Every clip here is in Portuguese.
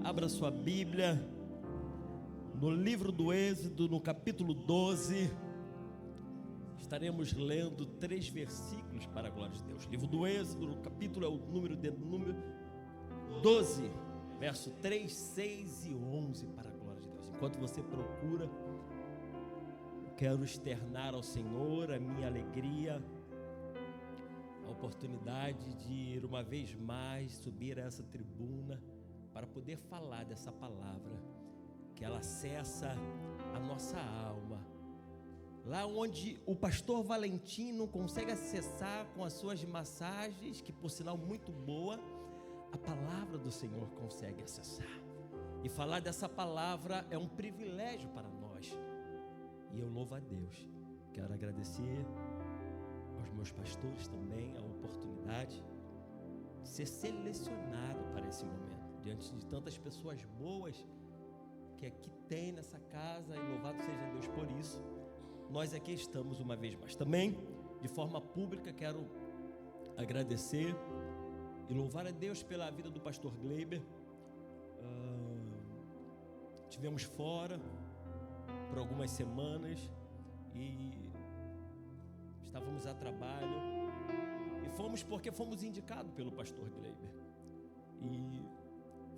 Abra sua Bíblia no livro do Êxodo, no capítulo 12. Estaremos lendo 3 versículos para a glória de Deus. Livro do Êxodo, no capítulo é o número 12, verso 3, 6 e 11 para a glória de Deus. Enquanto você procura, quero externar ao Senhor a minha alegria, a oportunidade de ir uma vez mais subir a essa tribuna para poder falar dessa palavra, que ela acessa a nossa alma, lá onde o pastor Valentim não consegue acessar com as suas massagens, que por sinal muito boa, a palavra do Senhor consegue acessar. E falar dessa palavra é um privilégio para nós, e eu louvo a Deus. Quero agradecer aos meus pastores também a oportunidade de ser selecionado para esse momento, diante de tantas pessoas boas que aqui tem nessa casa, e louvado seja Deus por isso. Nós aqui estamos uma vez mais. Também, de forma pública, quero agradecer e louvar a Deus pela vida do pastor Gleiber. Tivemos fora por algumas semanas e estávamos a trabalho, e fomos porque fomos indicados pelo pastor Gleiber, e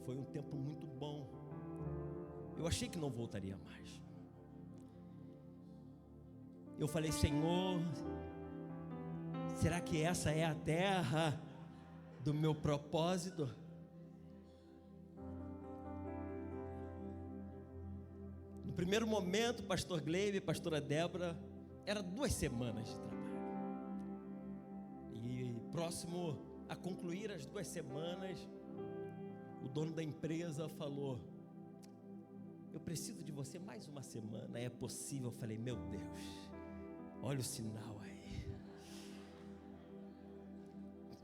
foi um tempo muito bom. Eu achei que não voltaria mais. Eu falei: Senhor, será que essa é a terra do meu propósito? No primeiro momento, pastor Gleiber e pastora Débora, era 2 semanas de trabalho, e próximo a concluir as 2 semanas, o dono da empresa falou: eu preciso de você mais uma semana, é possível? Eu falei: meu Deus, olha o sinal aí.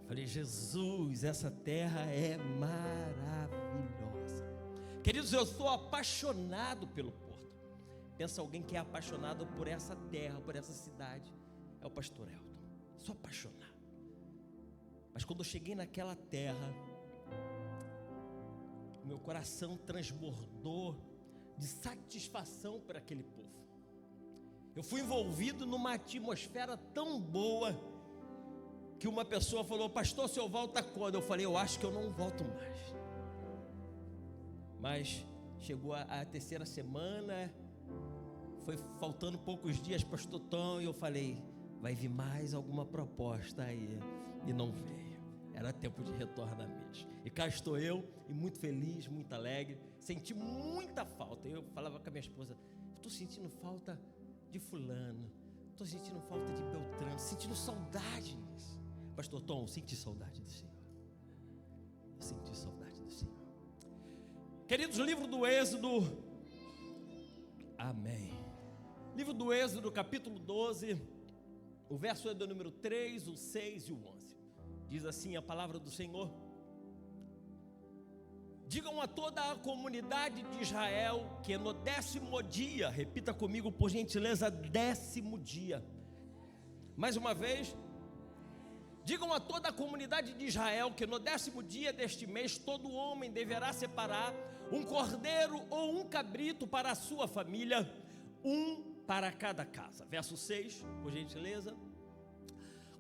Falei: Jesus, essa terra é maravilhosa. Queridos, eu sou apaixonado pelo Porto. Pensa alguém que é apaixonado por essa terra, por essa cidade, é o pastor Elton. Sou apaixonado. Mas quando eu cheguei naquela terra, meu coração transbordou de satisfação por aquele povo. Eu fui envolvido numa atmosfera tão boa que uma pessoa falou: pastor, o senhor volta quando? Eu falei: eu acho que eu não volto mais. Mas chegou a 3ª semana, foi faltando poucos dias, pastor Tom, e eu falei: vai vir mais alguma proposta aí, e não veio. Era tempo de retornar mesmo. E cá estou eu, e muito feliz, muito alegre. Senti muita falta. Eu falava com a minha esposa: estou sentindo falta de fulano, estou sentindo falta de Beltrano, sentindo saudade nisso. Pastor Tom, senti saudade do Senhor. Eu senti saudade do Senhor. Queridos, livro do Êxodo, amém. Livro do Êxodo, capítulo 12, o verso é do número 3, o 6 e o 11. Diz assim a palavra do Senhor: digam a toda a comunidade de Israel que no 10º dia, repita comigo por gentileza, 10º dia. Mais uma vez, digam a toda a comunidade de Israel que no 10º dia deste mês, todo homem deverá separar um cordeiro ou um cabrito para a sua família, um para cada casa. Verso 6, por gentileza.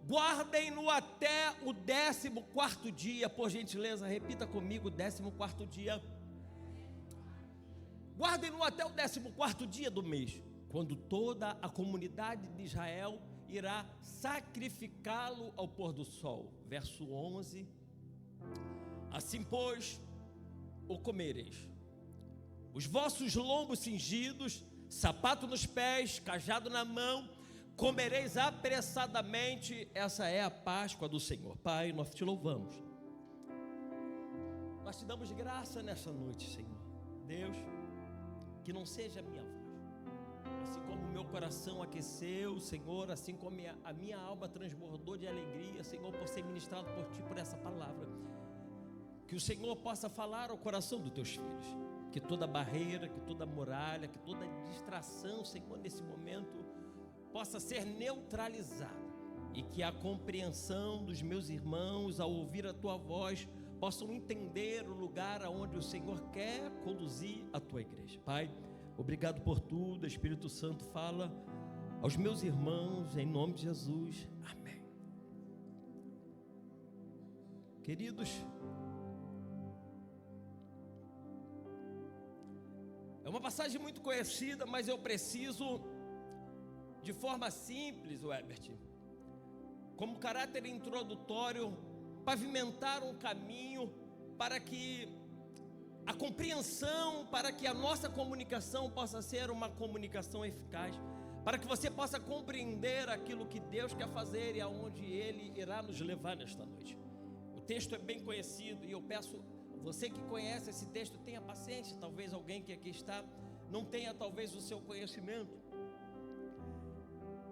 Guardem-no até o 14º dia, por gentileza, repita comigo, 14º dia. Guardem-no até o 14º dia do mês, quando toda a comunidade de Israel irá sacrificá-lo ao pôr do sol. Verso 11. Assim, pois, o comereis. Os vossos lombos cingidos, sapato nos pés, cajado na mão, comereis apressadamente. Essa é a Páscoa do Senhor. Pai, nós te louvamos, nós te damos graça nessa noite, Senhor. Deus, que não seja a minha voz, assim como o meu coração aqueceu, Senhor, assim como a minha alma transbordou de alegria, Senhor, por ser ministrado por Ti, por essa palavra, que o Senhor possa falar ao coração dos Teus filhos, que toda barreira, que toda muralha, que toda distração, Senhor, nesse momento possa ser neutralizada, e que a compreensão dos meus irmãos, ao ouvir a Tua voz, possam entender o lugar aonde o Senhor quer conduzir a tua igreja. Pai, obrigado por tudo. Espírito Santo, fala aos meus irmãos, em nome de Jesus, amém. Queridos, é uma passagem muito conhecida, mas eu preciso, de forma simples, Herbert, como caráter introdutório, pavimentar um caminho para que a compreensão, para que a nossa comunicação possa ser uma comunicação eficaz, para que você possa compreender aquilo que Deus quer fazer e aonde Ele irá nos levar nesta noite. O texto é bem conhecido e eu peço, você que conhece esse texto, tenha paciência. Talvez alguém que aqui está não tenha talvez o seu conhecimento.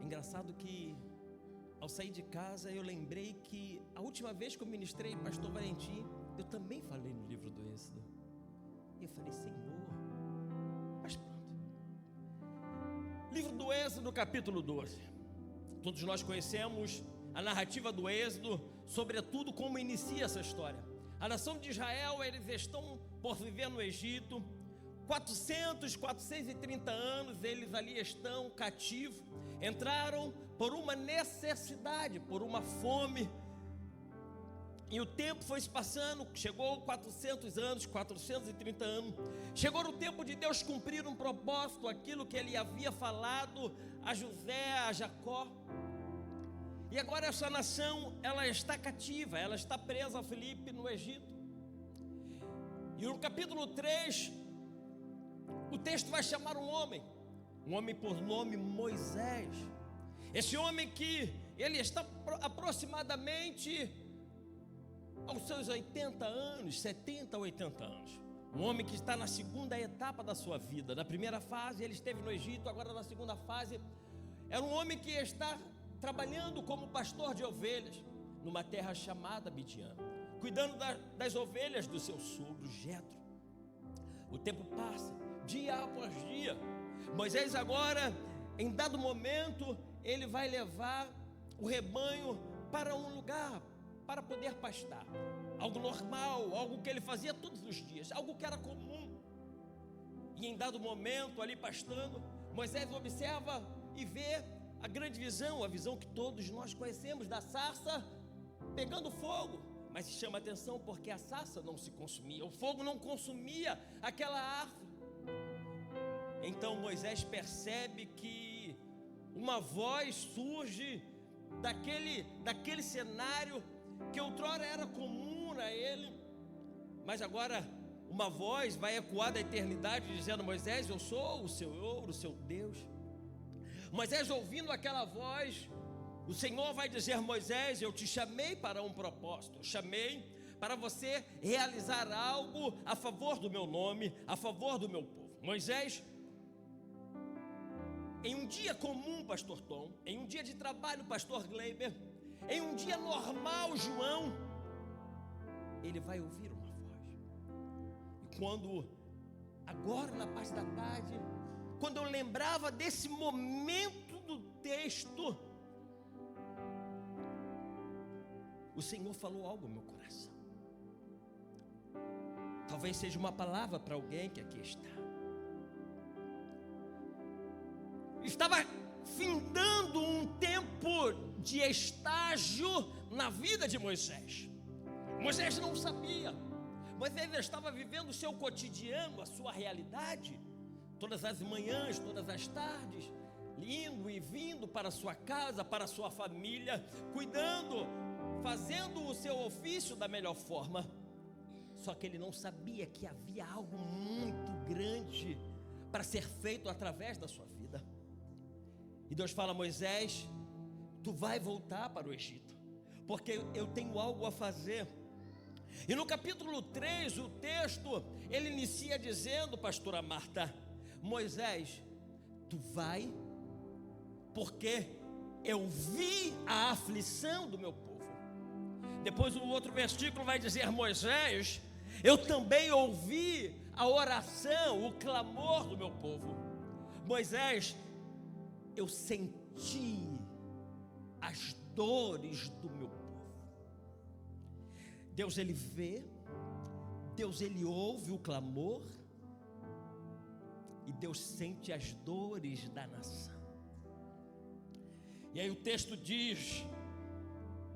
Engraçado que ao sair de casa eu lembrei que a última vez que eu ministrei Pastor Valentim, eu também falei no livro do Êxodo. E eu falei, Senhor, mas pronto. Livro do Êxodo, capítulo 12. Todos nós conhecemos a narrativa do Êxodo, sobretudo como inicia essa história. A nação de Israel, eles estão por viver no Egito, 430 anos, eles ali estão cativos, entraram por uma necessidade, por uma fome, e o tempo foi se passando, chegou 400 anos, 430 anos, chegou o tempo de Deus cumprir um propósito, aquilo que Ele havia falado a José, a Jacó, e agora essa nação, ela está cativa, ela está presa a Filipe no Egito, e no capítulo 3, o texto vai chamar um homem por nome Moisés. Esse homem que ele está aproximadamente aos seus 80 anos, 70 a 80 anos. Um homem que está na segunda etapa da sua vida. Na primeira fase ele esteve no Egito, agora na segunda fase era um homem que está trabalhando como pastor de ovelhas numa terra chamada Midian, cuidando das ovelhas do seu sogro Jetro. O tempo passa, dia após dia. Moisés agora, em dado momento, ele vai levar o rebanho para um lugar, para poder pastar. Algo normal, algo que ele fazia todos os dias, algo que era comum. E em dado momento, ali pastando, Moisés observa e vê a grande visão, a visão que todos nós conhecemos, da sarça pegando fogo. Mas chama atenção porque a sarça não se consumia, o fogo não consumia aquela árvore. Então Moisés percebe que uma voz surge daquele cenário que outrora era comum a ele, mas agora uma voz vai ecoar da eternidade dizendo: Moisés, eu sou o Senhor, o seu Deus. Moisés, ouvindo aquela voz, o Senhor vai dizer: Moisés, eu te chamei para um propósito, eu chamei para você realizar algo a favor do meu nome, a favor do meu povo. Moisés, em um dia comum, pastor Tom, em um dia de trabalho, pastor Gleiber, em um dia normal, João, ele vai ouvir uma voz. E quando, agora na parte da tarde, quando eu lembrava desse momento do texto, o Senhor falou algo no meu coração. Talvez seja uma palavra para alguém que aqui está. Estava findando um tempo de estágio na vida de Moisés. Moisés não sabia. Moisés estava vivendo o seu cotidiano, a sua realidade. Todas as manhãs, todas as tardes, indo e vindo para a sua casa, para a sua família, cuidando, fazendo o seu ofício da melhor forma. Só que ele não sabia que havia algo muito grande para ser feito através da sua vida. E Deus fala: Moisés, tu vai voltar para o Egito, porque eu tenho algo a fazer. E no capítulo 3, o texto, ele inicia dizendo, pastora Marta: Moisés, tu vai, porque eu vi a aflição do meu povo. Depois o outro versículo vai dizer: Moisés, eu também ouvi a oração, o clamor do meu povo. Moisés, eu senti as dores do meu povo. Deus, ele vê, Deus, ele ouve o clamor, e Deus sente as dores da nação. E aí o texto diz,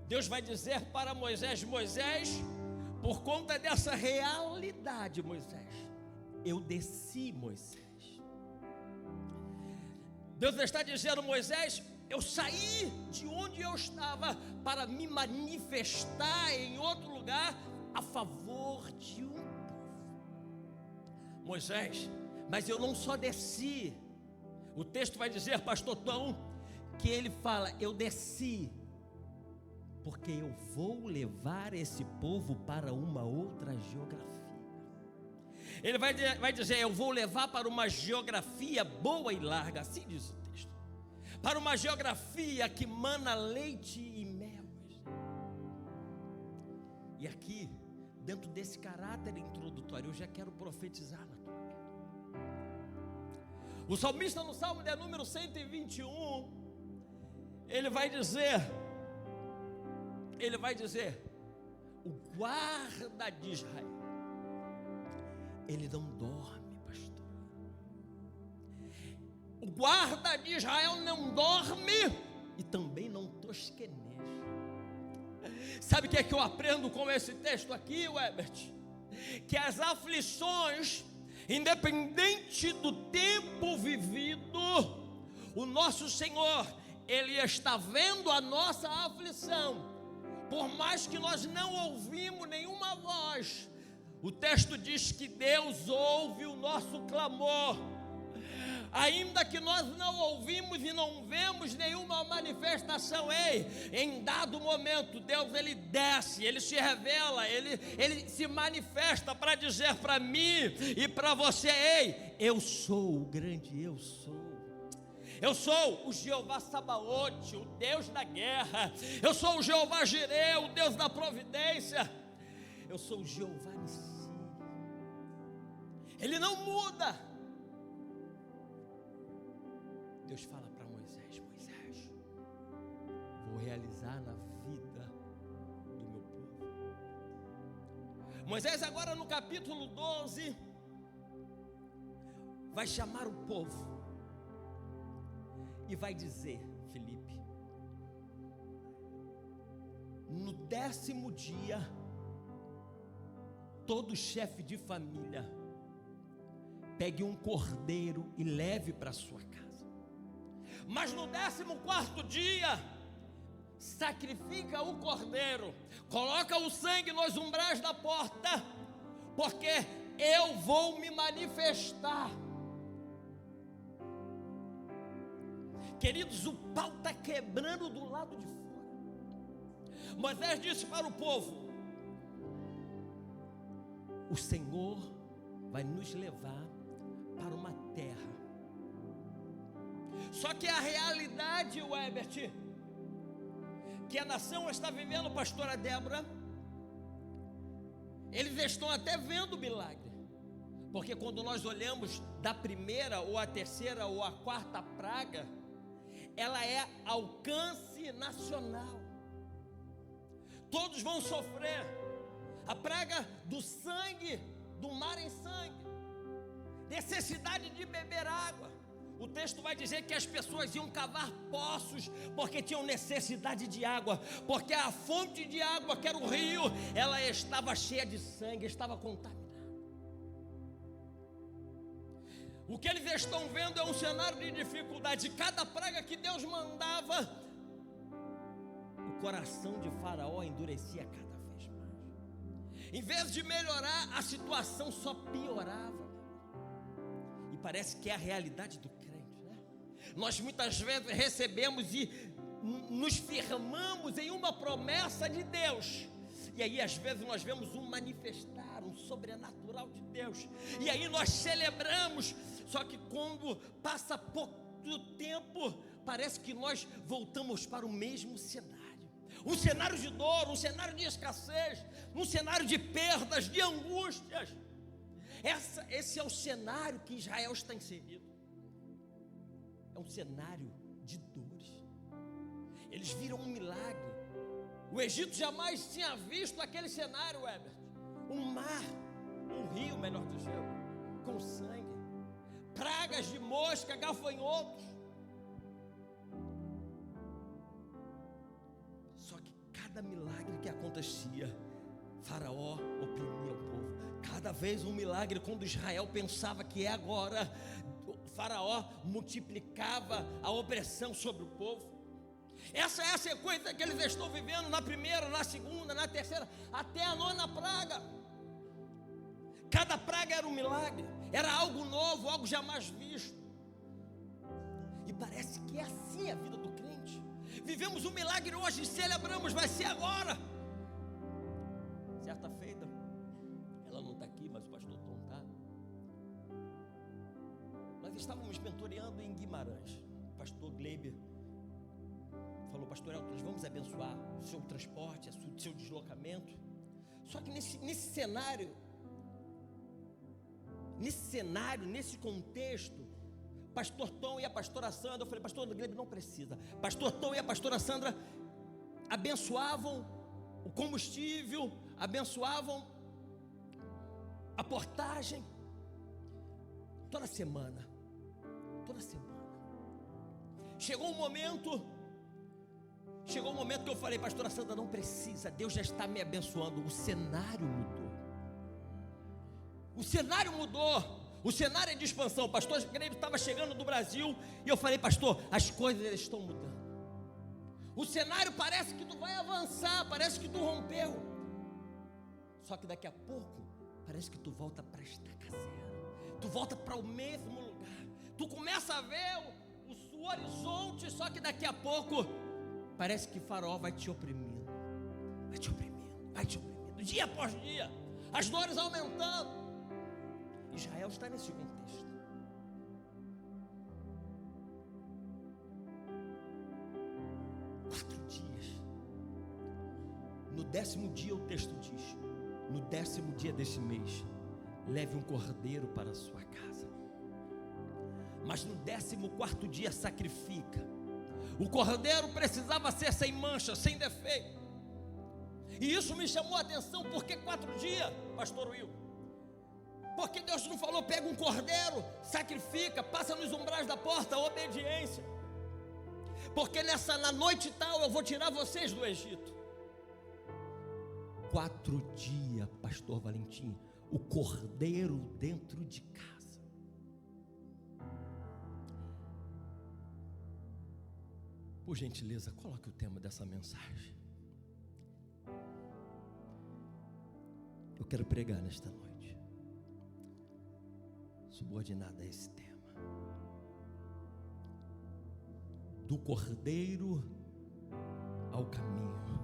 Deus vai dizer para Moisés: Moisés, por conta dessa realidade, Moisés, eu desci, Moisés. Deus está dizendo: Moisés, eu saí de onde eu estava para me manifestar em outro lugar a favor de um povo. Moisés, mas eu não só desci. O texto vai dizer, pastor Tom, que ele fala: eu desci porque eu vou levar esse povo para uma outra geografia. Ele vai dizer: eu vou levar para uma geografia boa e larga, assim diz o texto, para uma geografia que mana leite e mel. E aqui, dentro desse caráter introdutório, eu já quero profetizar na tua vida. O salmista, no Salmo de número 121, ele vai dizer, o guarda de Israel, ele não dorme, pastor. O guarda de Israel não dorme e também não tosqueneja. Sabe o que é que eu aprendo com esse texto aqui, Herbert? Que as aflições, independente do tempo vivido, o nosso Senhor, Ele está vendo a nossa aflição. Por mais que nós não ouvimos nenhuma voz, o texto diz que Deus ouve o nosso clamor. Ainda que nós não ouvimos e não vemos nenhuma manifestação, em dado momento Deus, ele desce, ele se revela, ele se manifesta para dizer para mim e para você: eu sou o grande eu sou. Eu sou o Jeová Sabaote, o Deus da guerra. Eu sou o Jeová Jireh, o Deus da providência. Eu sou o Jeová Nissi. Ele não muda. Deus fala para Moisés: Moisés, vou realizar na vida do meu povo. Moisés agora no capítulo 12 vai chamar o povo e vai dizer: Felipe, no 10º dia, todo chefe de família pegue um cordeiro e leve para sua casa. Mas no 14º dia, sacrifica o cordeiro, coloca o sangue nos umbrais da porta, porque eu vou me manifestar. Queridos, o pau está quebrando do lado de fora. Moisés disse para o povo: o Senhor vai nos levar para uma terra. Só que a realidade, Herbert, que a nação está vivendo, pastora Débora, eles estão até vendo o milagre. Porque quando nós olhamos da primeira ou a terceira ou a quarta praga, ela é alcance nacional. Todos vão sofrer. A praga do sangue, do mar em sangue, necessidade de beber água. O texto vai dizer que as pessoas iam cavar poços porque tinham necessidade de água, porque a fonte de água, que era o rio, ela estava cheia de sangue, estava contaminada. O que eles estão vendo é um cenário de dificuldade. Cada praga que Deus mandava, o coração de Faraó endurecia cada vez mais. Em vez de melhorar, a situação só piorava. E parece que é a realidade do crente, né? Nós muitas vezes recebemos e nos firmamos em uma promessa de Deus, e aí às vezes nós vemos um manifestar, um sobrenatural de Deus, e aí nós celebramos. Só que quando passa pouco tempo, parece que nós voltamos para o mesmo cenário. Um cenário de dor, um cenário de escassez, um cenário de perdas, de angústias. Esse é o cenário que Israel está inserido. É um cenário de dores. Eles viram um milagre. O Egito jamais tinha visto aquele cenário, Herbert. Um mar um rio, melhor dizendo, com sangue, pragas de mosca, gafanhotos. Só que cada milagre que acontecia, Faraó oprimia o povo. Cada vez um milagre, quando Israel pensava que é agora, Faraó multiplicava a opressão sobre o povo. Essa é a sequência que eles estão vivendo, na primeira, na segunda, na terceira, até a 9ª praga. Cada praga era um milagre, era algo novo, algo jamais visto. E parece que é assim a vida do crente. Vivemos um milagre hoje, celebramos, vai ser agora. Certa feita, ela não está aqui, mas o pastor Tom está. Nós estávamos mentoreando em Guimarães. O pastor Gleiber falou: pastor Elton, nós vamos abençoar o seu transporte, o seu deslocamento. Só que nesse cenário, nesse contexto, pastor Tom e a pastora Sandra, eu falei: pastor Gleiber, não precisa. Pastor Tom e a pastora Sandra abençoavam o combustível, abençoavam a portagem, toda semana. Chegou um momento que eu falei: pastora Sandra, não precisa, Deus já está me abençoando. O cenário mudou, o cenário é de expansão. O pastor Gleiber estava chegando do Brasil, e eu falei: pastor, as coisas estão mudando, o cenário parece que tu vai avançar, parece que tu rompeu, só que daqui a pouco parece que tu volta para estaca zero, tu volta para o mesmo lugar, tu começa a ver o horizonte, só que daqui a pouco parece que Faraó vai te oprimindo, dia após dia, as dores aumentando. Israel está nesse contexto. No 10º dia, o texto diz: no 10º dia deste mês, leve um cordeiro para a sua casa. Mas no 14º dia sacrifica. O cordeiro precisava ser sem mancha, sem defeito. E isso me chamou a atenção. Por que 4 dias, pastor Will? Porque Deus não falou: pega um cordeiro, sacrifica, passa nos umbrais da porta, obediência. Porque na noite tal eu vou tirar vocês do Egito. 4 dias, pastor Valentim, o cordeiro dentro de casa. Por gentileza, coloque o tema dessa mensagem. Eu quero pregar nesta noite, subordinado a esse tema: do cordeiro ao caminho,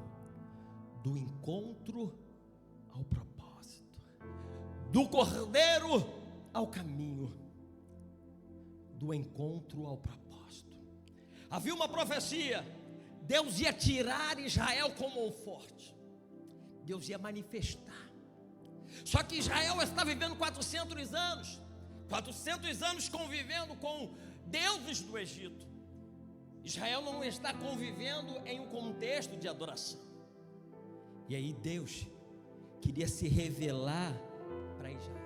do encontro ao propósito. Do cordeiro ao caminho, do encontro ao propósito. Havia uma profecia: Deus ia tirar Israel com mão forte, Deus ia manifestar. Só que Israel está vivendo 400 anos convivendo com deuses do Egito. Israel não está convivendo em um contexto de adoração. E aí Deus queria se revelar para Israel.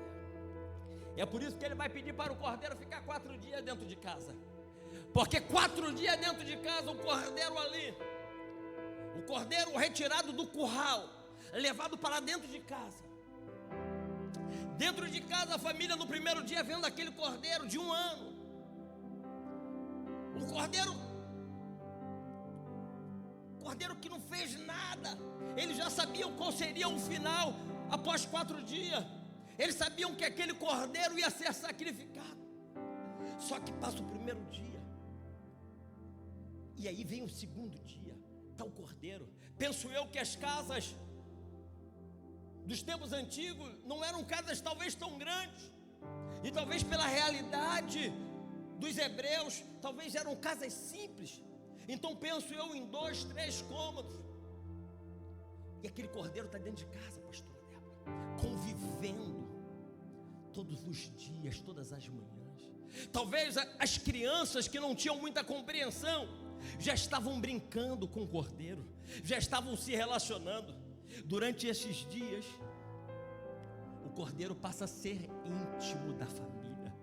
É por isso que ele vai pedir para o cordeiro ficar 4 dias dentro de casa. Porque 4 dias dentro de casa, o cordeiro ali, o cordeiro retirado do curral, levado para dentro de casa. Dentro de casa, a família no primeiro dia vendo aquele cordeiro de 1 ano. O cordeiro que não fez nada. Eles já sabiam qual seria o final após 4 dias. Eles sabiam que aquele cordeiro ia ser sacrificado. Só que passa o primeiro dia, e aí vem o 2º dia, está o cordeiro. Penso eu que as casas dos tempos antigos não eram casas talvez tão grandes, e talvez pela realidade dos hebreus, talvez eram casas simples. Então penso eu em 2, 3 cômodos, e aquele cordeiro está dentro de casa, pastora Débora, convivendo todos os dias, todas as manhãs. Talvez as crianças que não tinham muita compreensão já estavam brincando com o cordeiro, já estavam se relacionando. Durante esses dias, o cordeiro passa a ser íntimo da família.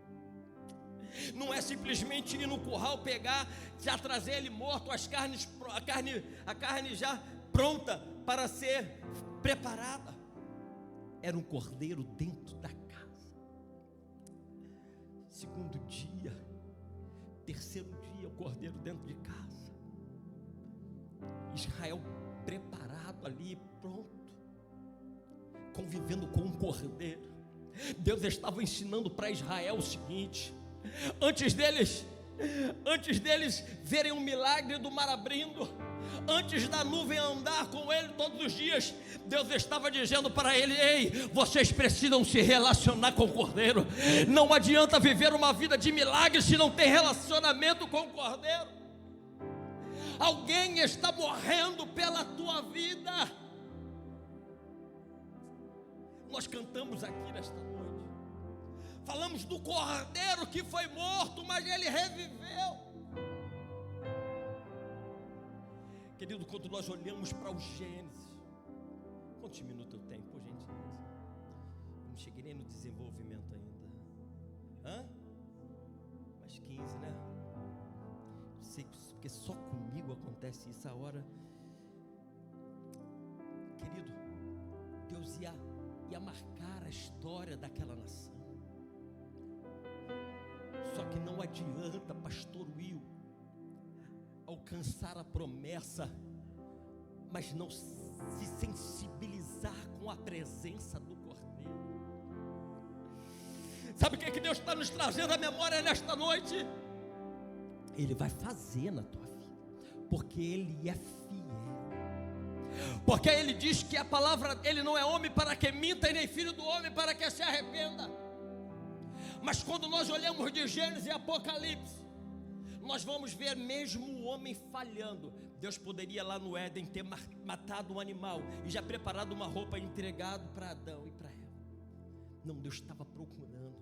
Não é simplesmente ir no curral, pegar, já trazer ele morto, a carne já pronta para ser preparada. Era um cordeiro dentro da casa. Segundo dia, terceiro dia, o cordeiro dentro de casa. Israel preparado ali, pronto, convivendo com um cordeiro. Deus estava ensinando para Israel o seguinte: antes deles verem um milagre do mar abrindo, antes da nuvem andar com ele todos os dias, Deus estava dizendo para ele: ei, vocês precisam se relacionar com o cordeiro. Não adianta viver uma vida de milagre se não tem relacionamento com o cordeiro. Alguém está morrendo pela tua vida. Nós cantamos aqui nesta noite, falamos do cordeiro que foi morto, mas ele reviveu. Querido, quando nós olhamos para o Gênesis, quantos minutos eu tenho, por gentileza? Eu não cheguei nem no desenvolvimento ainda. Mais 15, né? Eu sei porque só comigo acontece isso a hora. Querido, Deus ia marcar a história daquela nação. Só que não adianta, pastor Will, alcançar a promessa, mas não se sensibilizar com a presença do cordeiro. Sabe o que Deus está nos trazendo à memória nesta noite? Ele vai fazer na tua vida, porque Ele é fiel. Porque Ele diz que a palavra, Ele não é homem para que minta, e nem filho do homem para que se arrependa. Mas quando nós olhamos de Gênesis e Apocalipse, nós vamos ver mesmo o homem falhando. Deus poderia lá no Éden ter matado um animal e já preparado uma roupa e entregado para Adão e para Eva. Não, Deus estava procurando.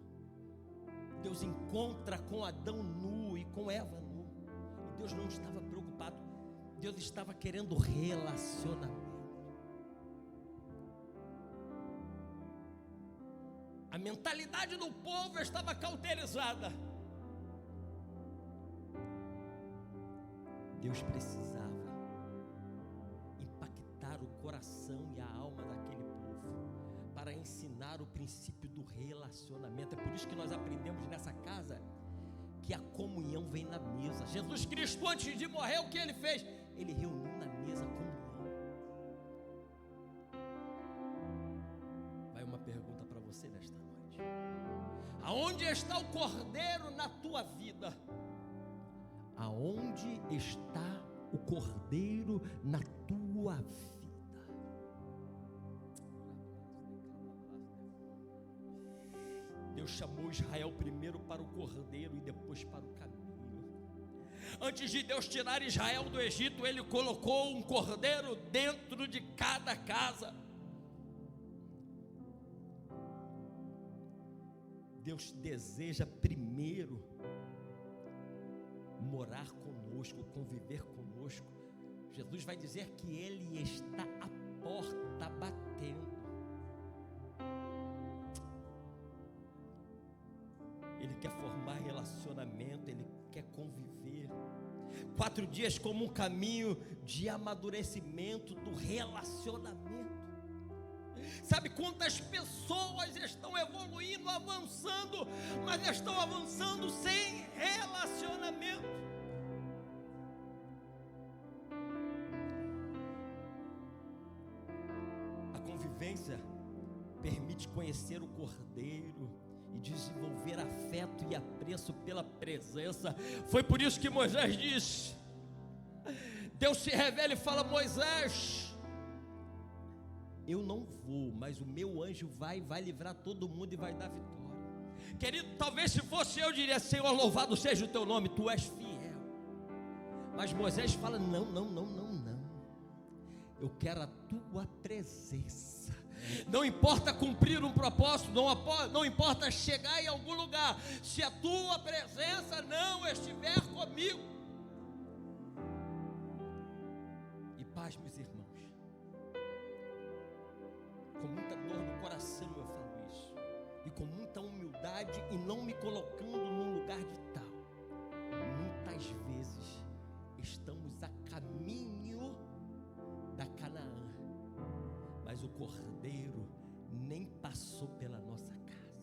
Deus encontra com Adão nu e com Eva nu. E Deus não estava preocupado. Deus estava querendo relacionamento. A mentalidade do povo estava cauterizada. Deus precisava impactar o coração e a alma daquele povo para ensinar o princípio do relacionamento. É por isso que nós aprendemos nessa casa que a comunhão vem na mesa. Jesus Cristo, antes de morrer, o que Ele fez? Ele reuniu na mesa a comunhão. Vai uma pergunta para você nesta noite: aonde está o cordeiro na tua vida? Aonde está o cordeiro na tua vida? Deus chamou Israel primeiro para o cordeiro e depois para o caminho. Antes de Deus tirar Israel do Egito, Ele colocou um cordeiro dentro de cada casa. Deus deseja primeiro morar conosco, conviver conosco. Jesus vai dizer que Ele está à porta batendo. Ele quer formar relacionamento, Ele quer conviver. 4 dias como um caminho de amadurecimento do relacionamento. Sabe quantas pessoas estão evoluindo, avançando, mas estão avançando sem relacionamento? A convivência permite conhecer o cordeiro e desenvolver afeto e apreço pela presença. Foi por isso que Moisés disse: Deus se revela e fala: Moisés, eu não vou, mas o meu anjo vai livrar todo mundo e vai dar vitória. Querido, talvez se fosse eu diria: Senhor, louvado seja o teu nome, tu és fiel. Mas Moisés fala: não, eu quero a tua presença. Não importa cumprir um propósito, não importa chegar em algum lugar, se a tua presença não estiver comigo. E paz, meus irmãos, com muita dor no coração eu falo isso. dificuldade e não me colocando num lugar de tal. Muitas vezes estamos a caminho da Canaã, mas o Cordeiro nem passou pela nossa casa,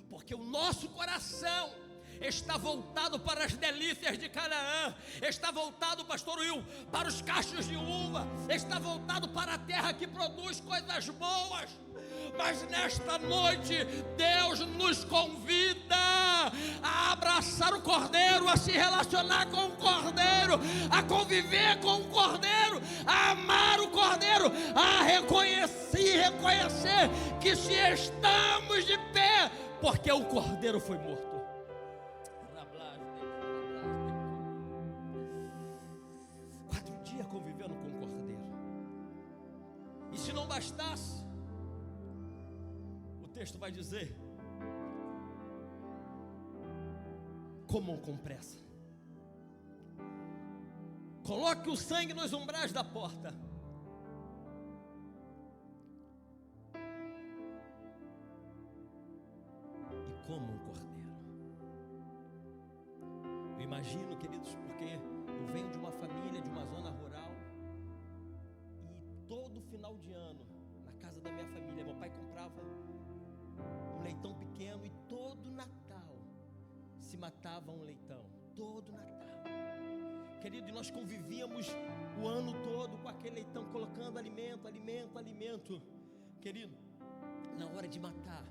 porque o nosso coração está voltado para as delícias de Canaã, está voltado, pastor Will, para os cachos de uva, está voltado para a terra que produz coisas boas. Mas nesta noite Deus nos convida a abraçar o Cordeiro, a se relacionar com o Cordeiro, a conviver com o Cordeiro, a amar o Cordeiro, a reconhecer que se estamos de pé, porque o Cordeiro foi morto. 4 dias convivendo com o Cordeiro. E se não bastasse, o texto vai dizer: comam com pressa, coloque o sangue nos umbrais da porta, e comam o Cordeiro. Eu imagino, queridos, porque eu venho de uma família, de uma zona rural, e todo final de ano, na casa da minha família, meu pai comprava um leitão pequeno, e todo Natal se matava um leitão, todo Natal, querido, e nós convivíamos o ano todo com aquele leitão, colocando alimento, querido. Na hora de matar,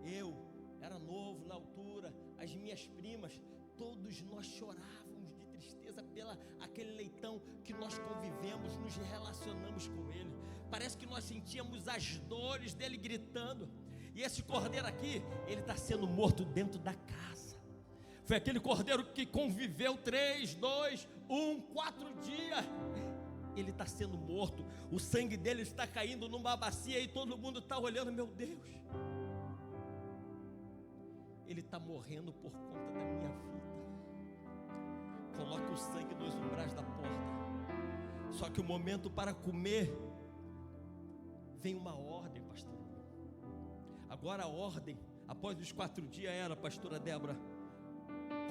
eu era novo na altura, as minhas primas, todos nós chorávamos de tristeza pela aquele leitão que nós convivemos, nos relacionamos com ele. Parece que nós sentíamos as dores dele gritando. E esse cordeiro aqui, ele está sendo morto dentro da casa. Foi aquele cordeiro que conviveu 3, 2, 1, 4 dias. Ele está sendo morto. O sangue dele está caindo numa bacia e todo mundo está olhando. Meu Deus, ele está morrendo por conta da minha vida. Coloque o sangue nos umbrais da porta. Só que o momento para comer, vem uma ordem, pastor. Agora a ordem, após os 4 dias, era, pastora Débora: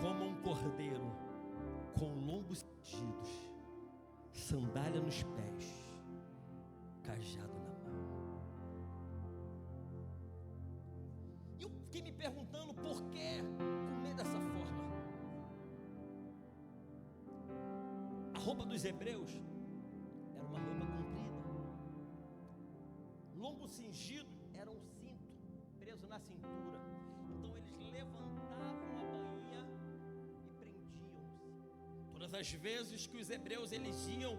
coma um cordeiro com lombos cingidos, sandália nos pés, cajado na mão. E eu fiquei me perguntando por que comer dessa forma. A roupa dos hebreus era uma roupa comprida, lombo cingido era um cinto preso na cintura. Então eles levantavam a bainha e prendiam-se. Todas as vezes que os hebreus eles iam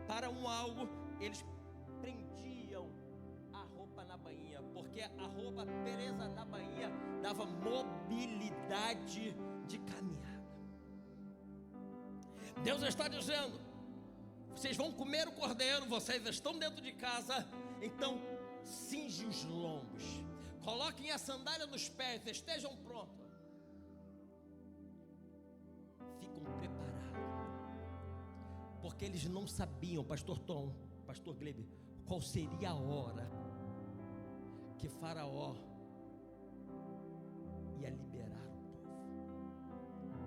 para um algo, eles prendiam a roupa na bainha, porque a roupa presa na bainha dava mobilidade de caminhada. Deus está dizendo: vocês vão comer o cordeiro, vocês estão dentro de casa, então cinge os lombos, coloquem a sandália nos pés, estejam prontos, ficam preparados, porque eles não sabiam, pastor Tom, pastor Glebe, qual seria a hora que Faraó ia liberar o povo,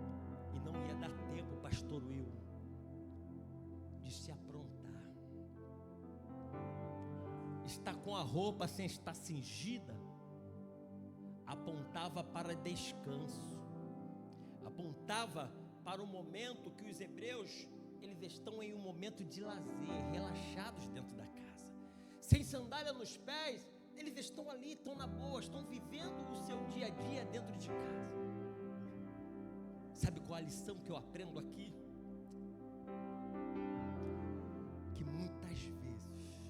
e não ia dar tempo, pastor Will, de se aprontar. Estar com a roupa sem estar cingida apontava para descanso, apontava para o momento que os hebreus eles estão em um momento de lazer, relaxados dentro da casa, sem sandália nos pés. Eles estão ali, estão na boa, estão vivendo o seu dia a dia dentro de casa. Sabe qual a lição que eu aprendo aqui? Que muitas vezes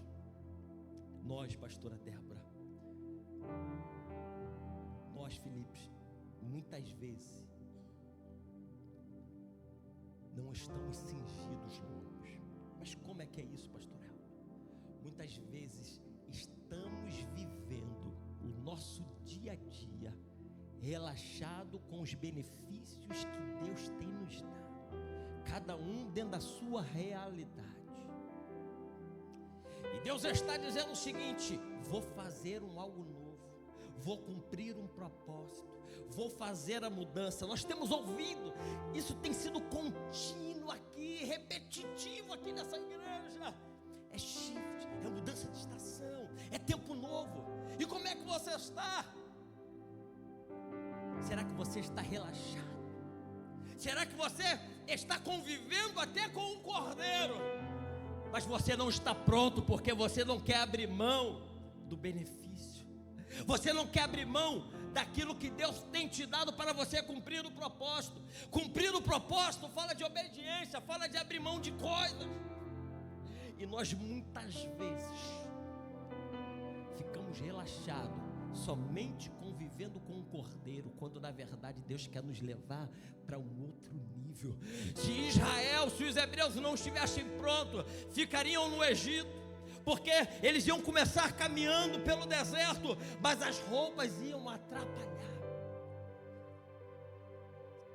nós, pastora Débora, nós, Felipe, muitas vezes não estamos cingidos lombos. Mas como é que é isso, pastor El? Muitas vezes estamos vivendo o nosso dia a dia relaxado com os benefícios que Deus tem nos dado, cada um dentro da sua realidade. E Deus está dizendo o seguinte: vou fazer algo novo, vou cumprir um propósito, vou fazer a mudança. Nós temos ouvido, isso tem sido contínuo aqui, repetitivo aqui nessa igreja. É shift, é mudança de estação, é tempo novo. E como é que você está? Será que você está relaxado? Será que você está convivendo até com um cordeiro, mas você não está pronto porque você não quer abrir mão do benefício, você não quer abrir mão daquilo que Deus tem te dado para você cumprir o propósito? Cumprir o propósito fala de obediência, fala de abrir mão de coisas. E nós muitas vezes ficamos relaxados, somente convivendo com o cordeiro, quando na verdade Deus quer nos levar para um outro nível. Se Israel, se os hebreus não estivessem prontos, ficariam no Egito, porque eles iam começar caminhando pelo deserto, mas as roupas iam atrapalhar.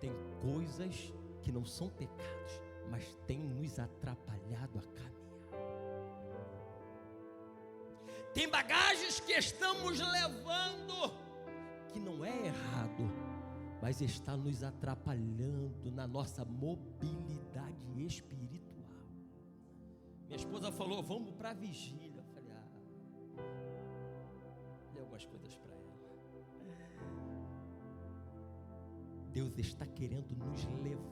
Tem coisas que não são pecados, mas tem nos atrapalhado a caminhar. Tem bagagens que estamos levando, que não é errado, mas está nos atrapalhando na nossa mobilidade espiritual. Minha esposa falou, vamos para a vigília. Eu falei, dei algumas coisas para ela. Deus está querendo nos levar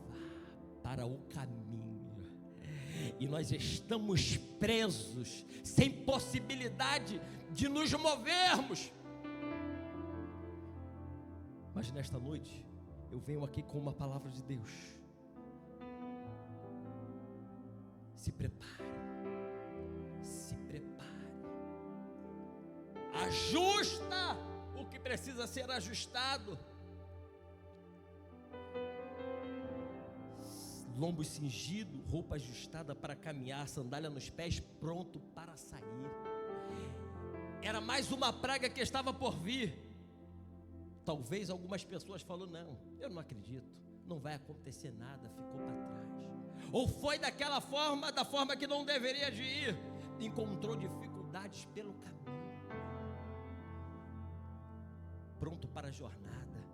para o caminho, e nós estamos presos, sem possibilidade de nos movermos. Mas nesta noite, eu venho aqui com uma palavra de Deus. Se prepare, se prepare, ajusta o que precisa ser ajustado. Lombo cingido, roupa ajustada para caminhar, sandália nos pés, pronto para sair. Era mais uma praga que estava por vir. Talvez algumas pessoas falaram, não, eu não acredito, não vai acontecer nada, ficou para trás. Ou foi daquela forma, da forma que não deveria de ir, encontrou dificuldades pelo caminho. Pronto para a jornada.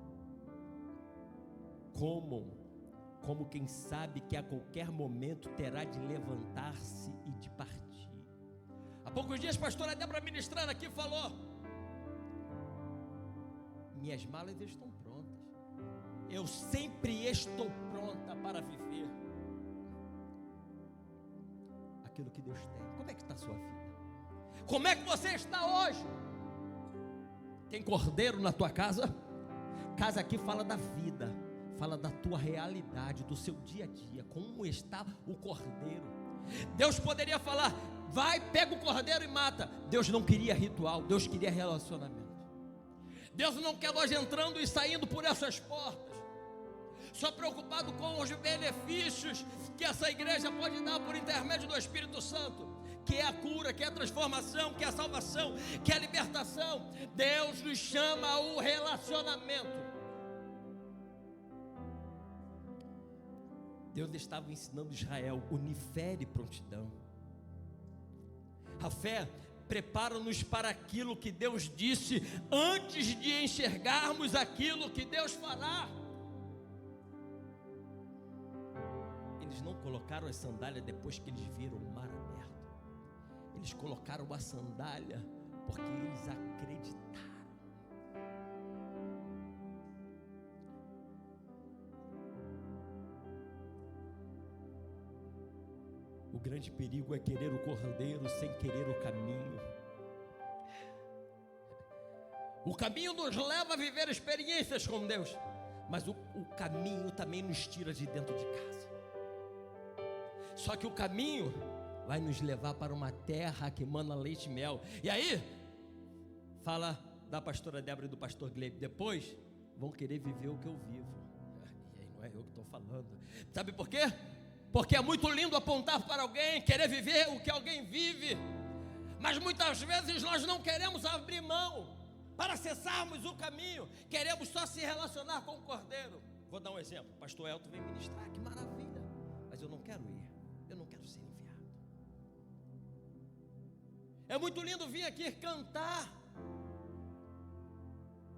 Como quem sabe que a qualquer momento terá de levantar-se e de partir. Há poucos dias a pastora Débora ministrando aqui falou, minhas malas estão prontas, eu sempre estou pronta para viver aquilo que Deus tem. Como é que está a sua vida? Como é que você está hoje? Tem cordeiro na tua casa? Casa aqui fala da vida, fala da tua realidade, do seu dia a dia, como está o cordeiro. Deus poderia falar, vai, pega o cordeiro e mata. Deus não queria ritual, Deus queria relacionamento. Deus não quer nós entrando e saindo por essas portas, só preocupado com os benefícios que essa igreja pode dar por intermédio do Espírito Santo, que é a cura, que é a transformação, que é a salvação, que é a libertação. Deus nos chama ao relacionamento. Deus estava ensinando Israel, unifere prontidão. A fé prepara-nos para aquilo que Deus disse, antes de enxergarmos aquilo que Deus fará. Eles não colocaram as sandálias depois que eles viram o mar aberto. Eles colocaram a sandália porque eles acreditaram. O grande perigo é querer o cordeiro sem querer o caminho. O caminho nos leva a viver experiências com Deus, mas o caminho também nos tira de dentro de casa. Só que o caminho vai nos levar para uma terra que mana leite e mel. E aí, fala da pastora Débora e do pastor Glebe, depois vão querer viver o que eu vivo. E aí não é eu que estou falando. Sabe por quê? Porque é muito lindo apontar para alguém, querer viver o que alguém vive, mas muitas vezes nós não queremos abrir mão para acessarmos o caminho, queremos só se relacionar com o cordeiro. Vou dar um exemplo, pastor Elton vem ministrar, que maravilha, mas eu não quero ir, eu não quero ser enviado. É muito lindo vir aqui cantar,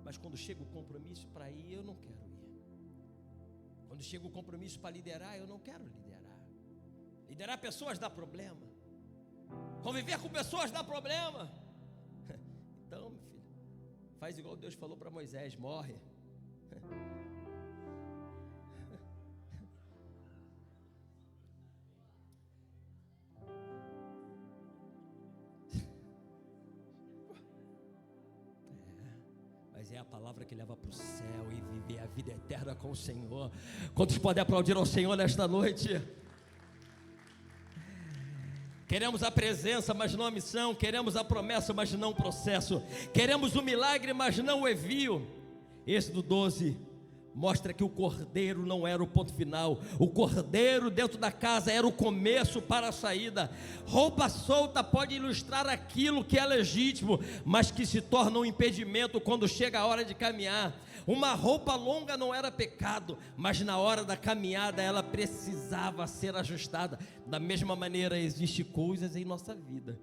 mas quando chega o compromisso para ir, eu não quero ir. Quando chega o compromisso para liderar, eu não quero liderar. Liderar pessoas dá problema. Conviver com pessoas dá problema. Então, meu filho, faz igual Deus falou para Moisés: morre. Mas é a palavra que leva para o céu e viver a vida eterna com o Senhor. Quantos podem aplaudir ao Senhor nesta noite? Queremos a presença, mas não a missão. Queremos a promessa, mas não o processo. Queremos o milagre, mas não o envio. Êxodo 12 mostra que o cordeiro não era o ponto final. O cordeiro dentro da casa era o começo para a saída. Roupa solta pode ilustrar aquilo que é legítimo, mas que se torna um impedimento quando chega a hora de caminhar. Uma roupa longa não era pecado, mas na hora da caminhada ela precisava ser ajustada. Da mesma maneira, existem coisas em nossa vida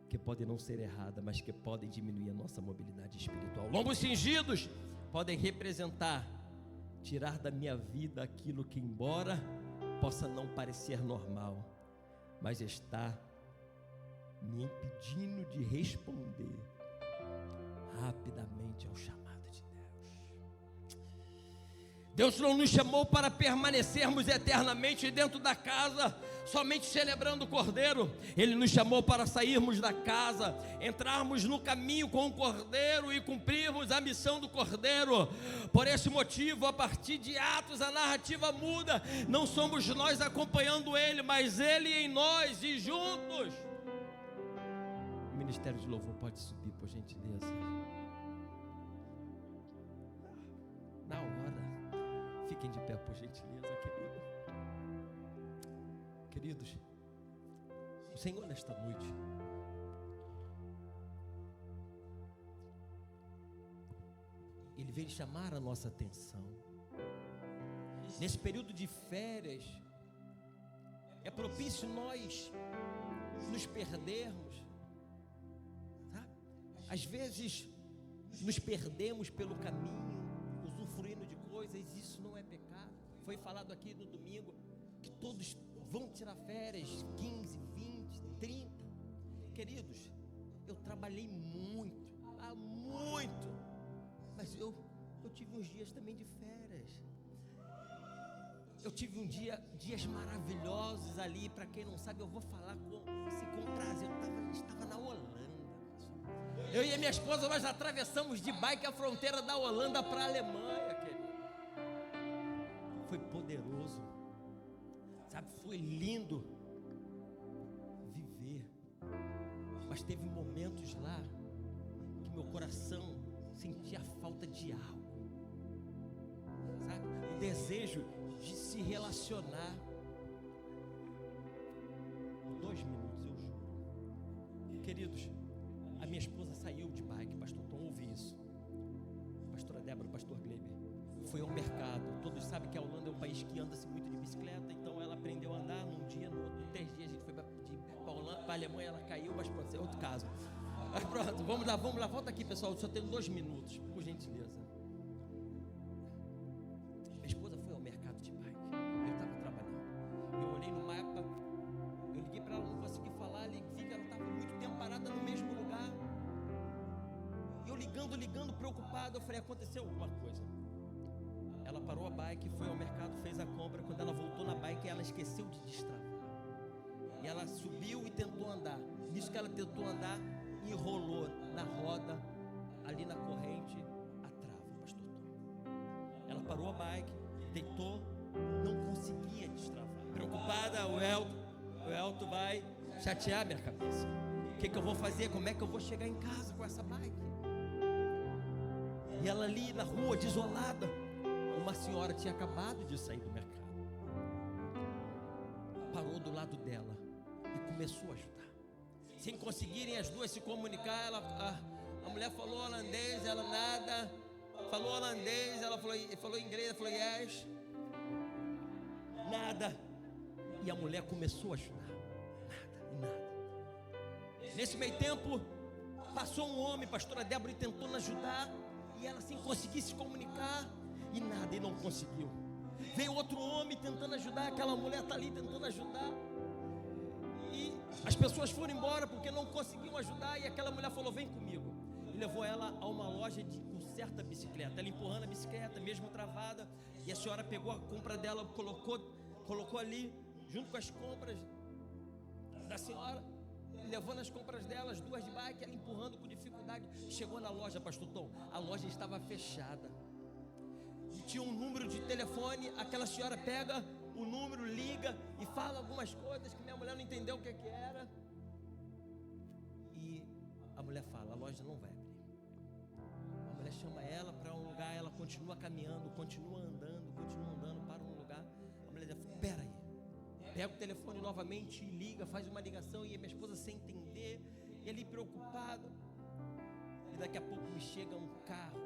que podem não ser erradas, mas que podem diminuir a nossa mobilidade espiritual. Lombos cingidos podem representar, tirar da minha vida aquilo que, embora possa não parecer normal, mas está me impedindo de responder rapidamente ao chamado de Deus. Deus não nos chamou para permanecermos eternamente dentro da casa, somente celebrando o Cordeiro. Ele nos chamou para sairmos da casa, entrarmos no caminho com o Cordeiro e cumprirmos a missão do Cordeiro. Por esse motivo, a partir de Atos, a narrativa muda. Não somos nós acompanhando Ele, mas Ele em nós e juntos. O ministério de louvor pode subir, por gentileza. Na hora, fiquem de pé, por gentileza, querido. Queridos, o Senhor nesta noite Ele veio chamar a nossa atenção. Nesse período de férias, é propício nós nos perdermos, tá? Às vezes nos perdemos pelo caminho, usufruindo de coisas. Isso não é pecado. Foi falado aqui no domingo que todos vão tirar férias, 15, 20, 30. Queridos, eu trabalhei muito, mas eu tive uns dias também de férias. Eu tive dias maravilhosos ali. Para quem não sabe, eu vou falar com prazer. Eu estava na Holanda. Eu e a minha esposa, nós atravessamos de bike a fronteira da Holanda para a Alemanha, querido. Foi poderoso, sabe? Foi lindo viver. Mas teve momentos lá que meu coração sentia falta de algo, sabe? O desejo de se relacionar. 2 minutos, eu juro. Queridos, a minha esposa saiu de bike, pastor Tom, ouve isso. Pastora Débora, pastor Gleiber, foi ao mercado. Todos sabem que a Holanda é um país que anda-se muito de bicicleta, então ela aprendeu a andar num dia, no outro, 3 dias a gente foi para a Alemanha, ela caiu, mas pode ser outro caso. Mas pronto, vamos lá, volta aqui, pessoal, só tenho 2 minutos, por gentileza. Minha esposa foi ao mercado de bike, eu estava trabalhando, eu olhei no mapa, eu liguei para ela, não consegui falar, vi que ela estava muito tempo parada no mesmo lugar, e eu ligando, preocupado, eu falei, aconteceu alguma coisa. Ela parou a bike, foi ao mercado, fez a compra. Quando ela voltou na bike, ela esqueceu de destravar, e ela subiu e tentou andar. Nisso que ela tentou andar, enrolou na roda, ali na corrente, a trava, pastor Tom. Ela parou a bike, deitou, não conseguia destravar. Preocupada, o Elton vai chatear minha cabeça. O que eu vou fazer? Como é que eu vou chegar em casa com essa bike? E ela ali na rua, desolada, uma senhora tinha acabado de sair do mercado, parou do lado dela e começou a ajudar. Sem conseguirem as duas se comunicar, a mulher falou holandês, ela nada, falou holandês, ela falou inglês, ela falou yes, nada. E a mulher começou a ajudar, nada. Nesse meio tempo, passou um homem, pastora Débora, e tentou nos ajudar. e ela sem conseguir se comunicar, e nada, e não conseguiu. Veio outro homem tentando ajudar, aquela mulher está ali tentando ajudar, e as pessoas foram embora porque não conseguiam ajudar, e aquela mulher falou: vem comigo, e levou ela a uma loja de conserta bicicleta, ela empurrando a bicicleta, mesmo travada, e a senhora pegou a compra dela, colocou ali, junto com as compras da senhora, levou nas compras dela, as duas de bike, ela empurrando com dificuldade. Chegou na loja, pastor Tom, a loja estava fechada, e tinha um número de telefone. Aquela senhora pega o número, liga e fala algumas coisas que minha mulher não entendeu o que era, e a mulher fala: a loja não vai abrir. A mulher chama ela para um lugar, ela continua caminhando, continua andando, para um lugar. A mulher diz: espera aí. Pega o telefone novamente e liga, faz uma ligação, e a minha esposa sem entender, e ali preocupada, e daqui a pouco me chega um carro,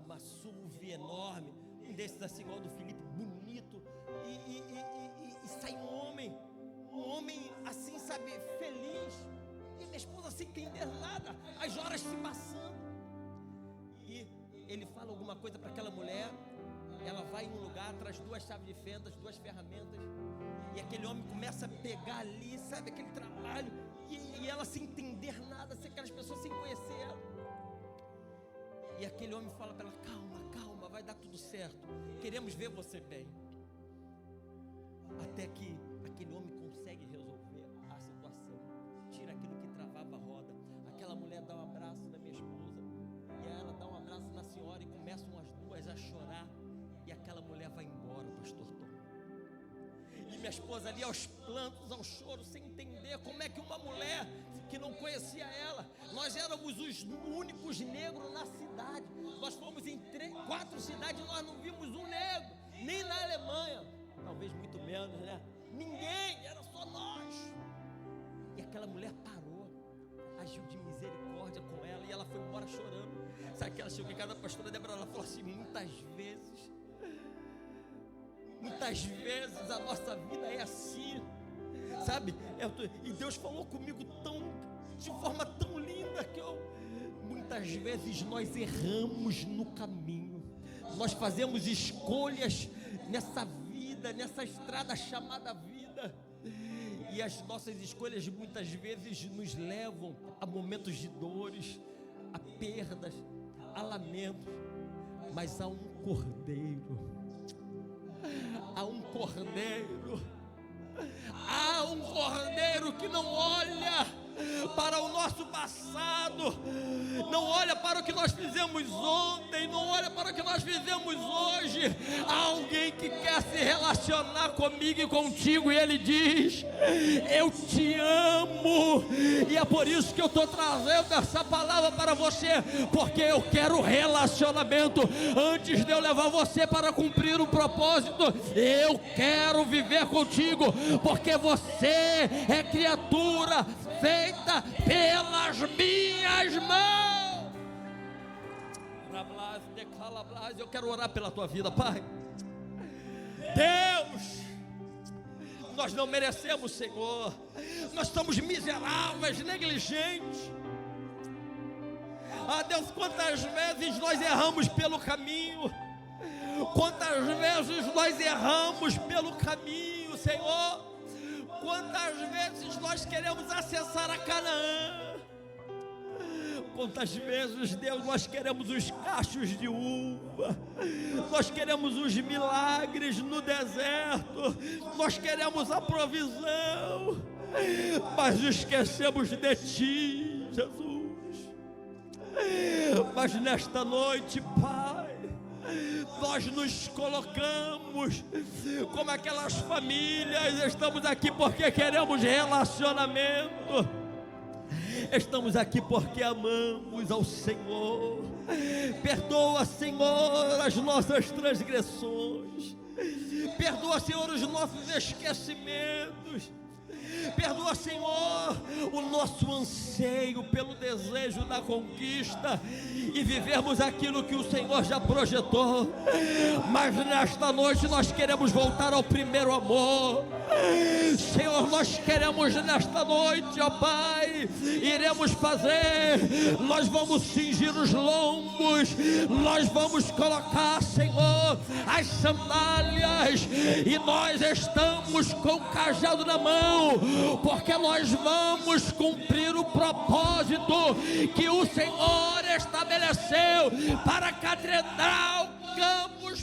uma SUV enorme, um desses assim igual do Felipe, bonito, e sai um homem assim, sabe, feliz, e minha esposa sem entender nada, as horas se passando, e ele fala alguma coisa para aquela mulher. Ela vai em um lugar, traz duas chaves de fendas, duas ferramentas, e aquele homem começa a pegar ali, sabe, aquele trabalho, e ela sem entender nada, aquelas pessoas sem conhecer ela, e aquele homem fala para ela: calma, vai dar tudo certo, queremos ver você bem. Até que aquele homem consegue resolver a situação, tira aquilo que travava a roda. Aquela mulher dá um abraço na minha esposa, e ela dá um abraço na senhora, e começam as duas a chorar. E aquela mulher vai embora, pastor Tom. E minha esposa ali aos plantos, ao choro, sem entender como é que uma mulher que não conhecia ela, nós éramos os únicos negros na cidade, nós fomos em 4 cidades, nós não vimos um negro, nem na Alemanha, talvez muito menos, né? Ninguém, era só nós. E aquela mulher parou, agiu de misericórdia com ela, e ela foi embora chorando. Sabe que ela chegou em casa da pastora Débora, ela falou assim: muitas vezes a nossa vida é assim, sabe? E Deus falou comigo de forma tão linda, que muitas vezes nós erramos no caminho, nós fazemos escolhas nessa vida, nessa estrada chamada vida, e as nossas escolhas muitas vezes nos levam a momentos de dores, a perdas, a lamentos, mas há um cordeiro que não olha para o nosso passado, não olha para o que nós fizemos ontem, não olha para o que nós fizemos hoje. Há alguém que quer se relacionar comigo e contigo, e ele diz: eu te amo. E é por isso que eu estou trazendo essa palavra para você, porque eu quero relacionamento. Antes de eu levar você para cumprir o propósito, eu quero viver contigo, porque você é criatura feita pelas minhas mãos. Eu quero orar pela tua vida, Pai. Deus, nós não merecemos, Senhor, nós somos miseráveis, negligentes. Deus, quantas vezes nós erramos pelo caminho, quantas vezes nós erramos pelo caminho, Senhor. Quantas vezes nós queremos acessar a Canaã, quantas vezes, Deus, nós queremos os cachos de uva, nós queremos os milagres no deserto, nós queremos a provisão, mas esquecemos de Ti, Jesus. Mas nesta noite, Pai, nós nos colocamos como aquelas famílias. Estamos aqui porque queremos relacionamento, estamos aqui porque amamos ao Senhor. Perdoa, Senhor, as nossas transgressões, perdoa, Senhor, os nossos esquecimentos. Perdoa, Senhor, o nosso anseio pelo desejo da conquista e vivermos aquilo que o Senhor já projetou. Mas nesta noite nós queremos voltar ao primeiro amor. Senhor, nós queremos nesta noite, ó Pai, iremos fazer, nós vamos cingir os lombos, nós vamos colocar, Senhor, as sandálias, e nós estamos com o cajado na mão, porque nós vamos cumprir o propósito que o Senhor estabeleceu para a Catedral Campos